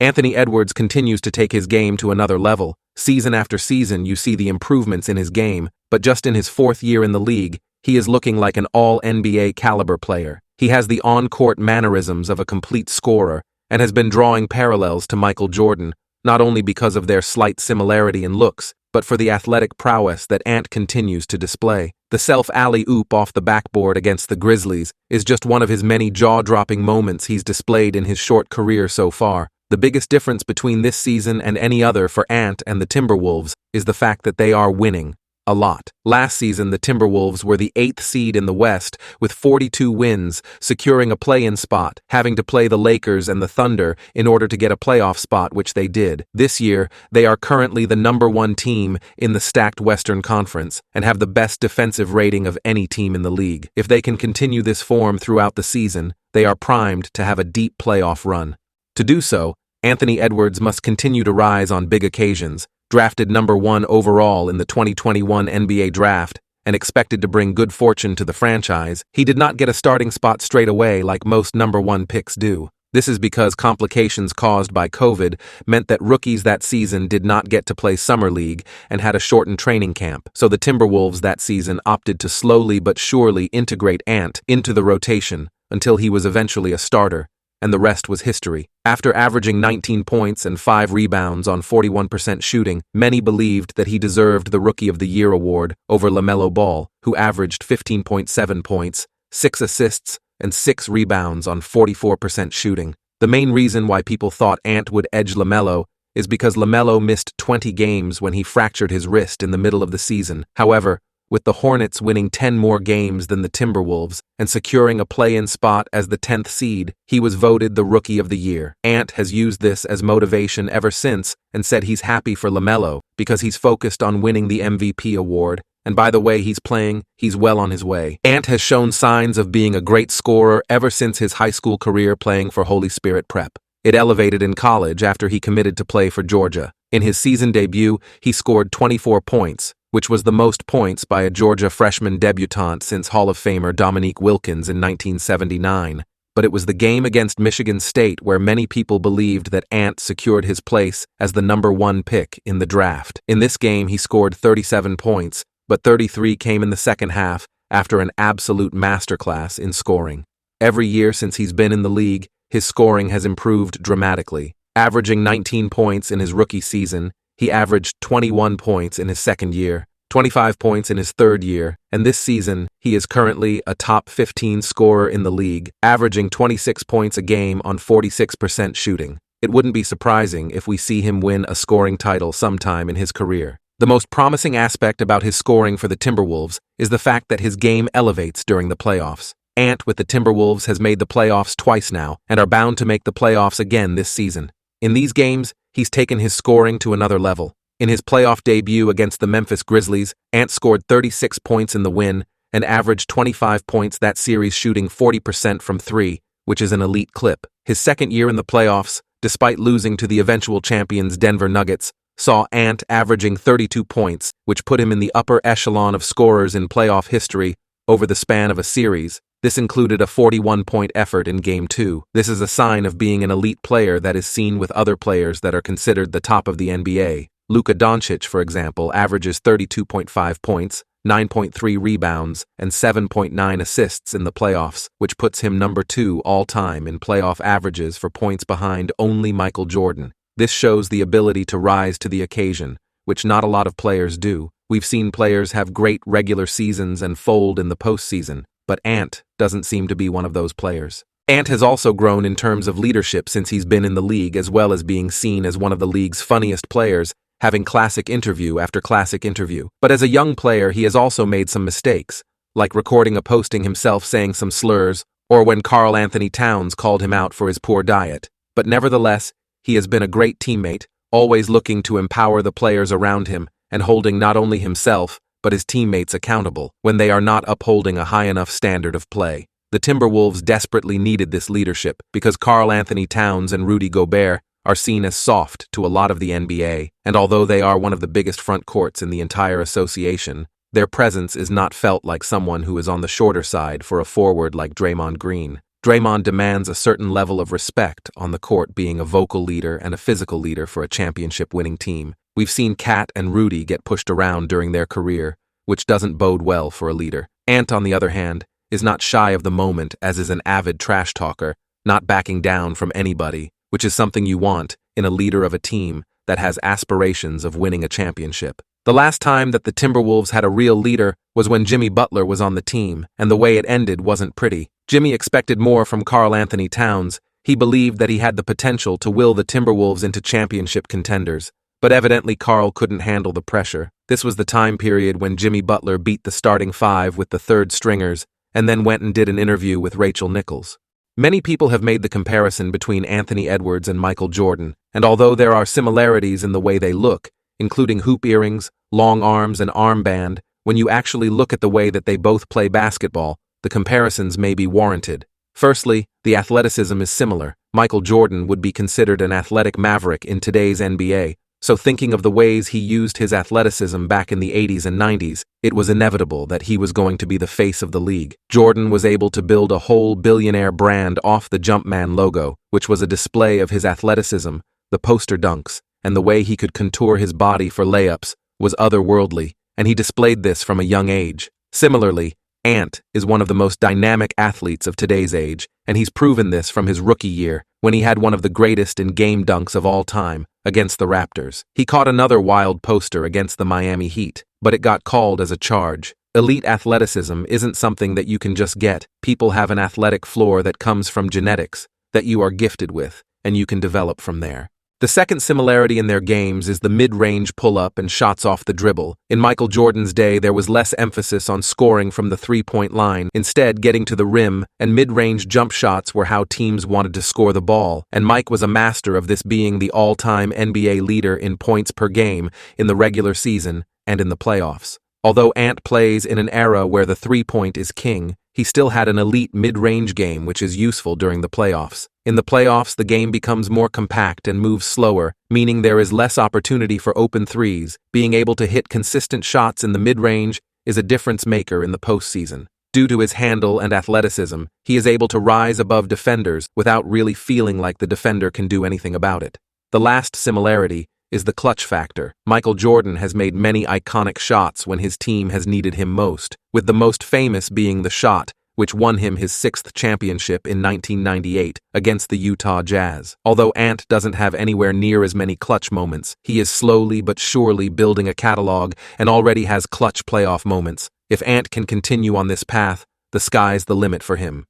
Anthony Edwards continues to take his game to another level. Season after season, you see the improvements in his game, but just in his 4th year in the league, he is looking like an all-NBA caliber player. He has the on-court mannerisms of a complete scorer and has been drawing parallels to Michael Jordan, not only because of their slight similarity in looks, but for the athletic prowess that Ant continues to display. The self-alley-oop off the backboard against the Grizzlies is just one of his many jaw-dropping moments he's displayed in his short career so far. The biggest difference between this season and any other for Ant and the Timberwolves is the fact that they are winning a lot. Last season, the Timberwolves were the 8th seed in the West with 42 wins, securing a play-in spot, having to play the Lakers and the Thunder in order to get a playoff spot, which they did. This year, they are currently the #1 team in the stacked Western Conference and have the best defensive rating of any team in the league. If they can continue this form throughout the season, they are primed to have a deep playoff run. To do so, Anthony Edwards must continue to rise on big occasions. Drafted #1 overall in the 2021 NBA Draft and expected to bring good fortune to the franchise, he did not get a starting spot straight away like most #1 picks do. This is because complications caused by COVID meant that rookies that season did not get to play Summer League and had a shortened training camp, so the Timberwolves that season opted to slowly but surely integrate Ant into the rotation until he was eventually a starter, and the rest was history. After averaging 19 points and 5 rebounds on 41% shooting, many believed that he deserved the Rookie of the Year award over LaMelo Ball, who averaged 15.7 points, 6 assists, and 6 rebounds on 44% shooting. The main reason why people thought Ant would edge LaMelo is because LaMelo missed 20 games when he fractured his wrist in the middle of the season. However, with the Hornets winning 10 more games than the Timberwolves and securing a play-in spot as the 10th seed, he was voted the Rookie of the Year. Ant has used this as motivation ever since and said he's happy for LaMelo because he's focused on winning the MVP award, and by the way he's playing, he's well on his way. Ant has shown signs of being a great scorer ever since his high school career playing for Holy Spirit Prep. It elevated in college after he committed to play for Georgia. In his season debut, he scored 24 points, which was the most points by a Georgia freshman debutante since Hall of Famer Dominique Wilkins in 1979. But it was the game against Michigan State where many people believed that Ant secured his place as the #1 pick in the draft. In this game, he scored 37 points, but 33 came in the second half after an absolute masterclass in scoring. Every year since he's been in the league, his scoring has improved dramatically. Averaging 19 points in his rookie season, he averaged 21 points in his second year, 25 points in his third year, and this season, he is currently a top 15 scorer in the league, averaging 26 points a game on 46% shooting. It wouldn't be surprising if we see him win a scoring title sometime in his career. The most promising aspect about his scoring for the Timberwolves is the fact that his game elevates during the playoffs. Ant with the Timberwolves has made the playoffs twice now and are bound to make the playoffs again this season. In these games, he's taken his scoring to another level. In his playoff debut against the Memphis Grizzlies, Ant scored 36 points in the win and averaged 25 points that series, shooting 40% from 3, which is an elite clip. His second year in the playoffs, despite losing to the eventual champions Denver Nuggets, saw Ant averaging 32 points, which put him in the upper echelon of scorers in playoff history over the span of a series. This included a 41-point effort in Game 2. This is a sign of being an elite player that is seen with other players that are considered the top of the NBA. Luka Doncic, for example, averages 32.5 points, 9.3 rebounds, and 7.9 assists in the playoffs, which puts him #2 all-time in playoff averages for points behind only Michael Jordan. This shows the ability to rise to the occasion, which not a lot of players do. We've seen players have great regular seasons and fold in the postseason, but Ant doesn't seem to be one of those players. Ant has also grown in terms of leadership since he's been in the league, as well as being seen as one of the league's funniest players, having classic interview after classic interview. But as a young player, he has also made some mistakes, like recording a posting himself saying some slurs, or when Karl Anthony Towns called him out for his poor diet. But nevertheless, he has been a great teammate, always looking to empower the players around him and holding not only himself, but his teammates accountable when they are not upholding a high enough standard of play. The Timberwolves desperately needed this leadership because Karl Anthony Towns and Rudy Gobert are seen as soft to a lot of the NBA, and although they are one of the biggest front courts in the entire association, their presence is not felt like someone who is on the shorter side for a forward like Draymond Green. Draymond demands a certain level of respect on the court, being a vocal leader and a physical leader for a championship-winning team. We've seen Kat and Rudy get pushed around during their career, which doesn't bode well for a leader. Ant, on the other hand, is not shy of the moment, as is an avid trash talker, not backing down from anybody, which is something you want in a leader of a team that has aspirations of winning a championship. The last time that the Timberwolves had a real leader was when Jimmy Butler was on the team, and the way it ended wasn't pretty. Jimmy expected more from Karl Anthony Towns. He believed that he had the potential to will the Timberwolves into championship contenders, but evidently Karl couldn't handle the pressure. This was the time period when Jimmy Butler beat the starting five with the third stringers and then went and did an interview with Rachel Nichols. Many people have made the comparison between Anthony Edwards and Michael Jordan, and although there are similarities in the way they look, including hoop earrings, long arms, and armband, when you actually look at the way that they both play basketball, the comparisons may be warranted. Firstly, the athleticism is similar. Michael Jordan would be considered an athletic maverick in today's NBA, so thinking of the ways he used his athleticism back in the 80s and 90s, it was inevitable that he was going to be the face of the league. Jordan was able to build a whole billionaire brand off the Jumpman logo, which was a display of his athleticism, the poster dunks, and the way he could contour his body for layups was otherworldly, and he displayed this from a young age. Similarly, Ant is one of the most dynamic athletes of today's age, and he's proven this from his rookie year, when he had one of the greatest in-game dunks of all time against the Raptors. He caught another wild poster against the Miami Heat, but it got called as a charge. Elite athleticism isn't something that you can just get. People have an athletic floor that comes from genetics, that you are gifted with, and you can develop from there. The second similarity in their games is the mid-range pull-up and shots off the dribble. In Michael Jordan's day, there was less emphasis on scoring from the three-point line. Instead, getting to the rim and mid-range jump shots were how teams wanted to score the ball, and Mike was a master of this, being the all-time NBA leader in points per game in the regular season and in the playoffs. Although Ant plays in an era where the three-point is king, he still had an elite mid-range game which is useful during the playoffs. In the playoffs, the game becomes more compact and moves slower, meaning there is less opportunity for open threes. Being able to hit consistent shots in the mid-range is a difference maker in the postseason. Due to his handle and athleticism, he is able to rise above defenders without really feeling like the defender can do anything about it. The last similarity is the clutch factor. Michael Jordan has made many iconic shots when his team has needed him most, with the most famous being the shot which won him his sixth championship in 1998 against the Utah Jazz. Although Ant doesn't have anywhere near as many clutch moments, he is slowly but surely building a catalog and already has clutch playoff moments. If Ant can continue on this path, the sky's the limit for him.